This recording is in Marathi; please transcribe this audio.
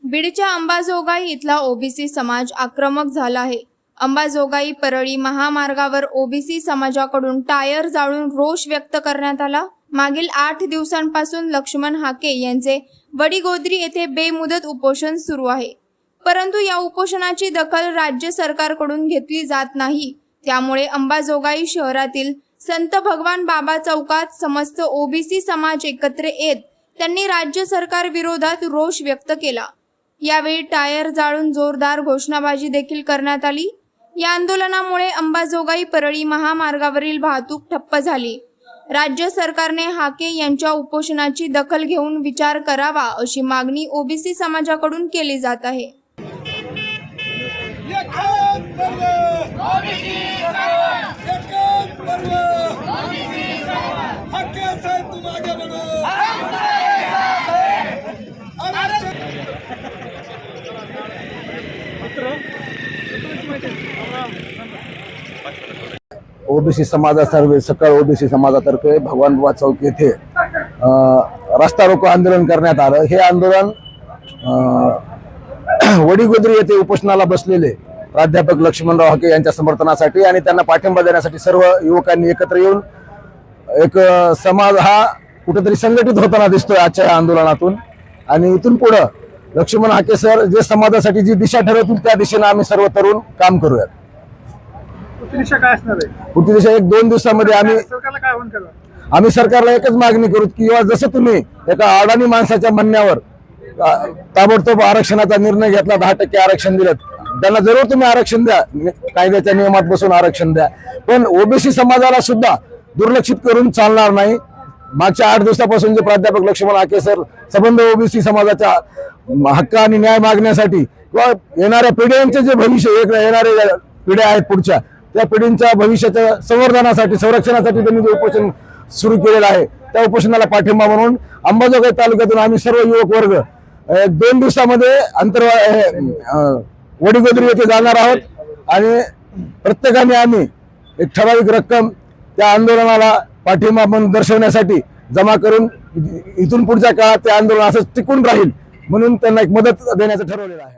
बीडच्या अंबाजोगाई इथला ओबीसी समाज आक्रमक झाला आहे। अंबाजोगाई परळी महामार्गावर ओबीसी समाजाकडून टायर जाळून रोष व्यक्त करण्यात आला। मागील 8 दिवसांपासून लक्ष्मण हाके यांचे वडीगोद्री येथे बेमुदत उपोषण सुरू आहे, परंतु या उपोषणाची दखल राज्य सरकारकडून घेतली जात नाही। त्यामुळे अंबाजोगाई शहरातील संत भगवान बाबा चौकात समस्त ओबीसी समाज एकत्र येत त्यांनी राज्य सरकार विरोधात रोष व्यक्त केला। यावेळी टायर जाळून जोरदार घोषणाबाजी देखील करण्यात आली। या आंदोलनामुळे अंबाजोगाई परळी महामार्गावरील वाहतूक ठप्प झाली। राज्य सरकारने हाके यांच्या उपोषणाची दखल घेऊन विचार करावा अशी मागणी ओबीसी समाजाकडून केली जात आहे। ओबीसी समाजातर्फे सकाळ ओबीसी समाजातर्फे भगवान बाबा चौक येथे रस्ता रोको आंदोलन करण्यात आलं। हे आंदोलन वडीगोद्री येथे उपोषणाला बसलेले प्राध्यापक लक्ष्मणराव हाके यांच्या समर्थनासाठी आणि त्यांना पाठिंबा देण्यासाठी सर्व युवकांनी एकत्र येऊन एक समाज हा कुठेतरी संघटित होताना दिसतोय आजच्या या आंदोलनातून। आणि इथून पुढे लक्ष्मण हाके सर जे समाजासाठी जी दिशा ठरवतील त्या दिशेने आम्ही सर्व तरुण काम करूयात। पुढची दिशा काय असणार आहे? पुढची दिशा 1-2 दिवसामध्ये आम्ही सरकारला काय आव्हान करू? आम्ही सरकारला एकच मागणी करू की जसं तुम्ही एका अडाणी माणसाच्या म्हणण्यावर ताबडतोब आरक्षणाचा निर्णय घेतला, 10% आरक्षण दिलं, त्यांना जरूर तुम्ही आरक्षण द्या, कायद्याच्या नियमात बसून आरक्षण द्या, पण ओबीसी समाजाला सुद्धा दुर्लक्षित करून चालणार नाही। मागच्या 8 दिवसापासून जे प्राध्यापक लक्ष्मण हाके सर संबंध ओबीसी समाजाच्या हक्क आणि न्याय मागण्यासाठी किंवा येणाऱ्या पिढ्यांचे जे भविष्य येणारे पिढ्या आहेत पुढच्या त्या पिढींच्या भविष्याच्या संवर्धनासाठी संरक्षणासाठी त्यांनी जे उपोषण सुरू केलेलं आहे त्या उपोषणाला पाठिंबा म्हणून अंबाजोगाई तालुक्यातून आम्ही सर्व युवक वर्ग 2 दिवसामध्ये वडीगोद्री येथे जाणार आहोत आणि प्रत्येकाने आम्ही एक ठराविक रक्कम त्या आंदोलनाला पाठिंबा म्हणून दर्शवण्यासाठी जमा करून इथून पुढच्या काळात ते आंदोलन असंच टिकून राहील म्हणून त्यांना एक मदत देण्याचं ठरवलेलं आहे।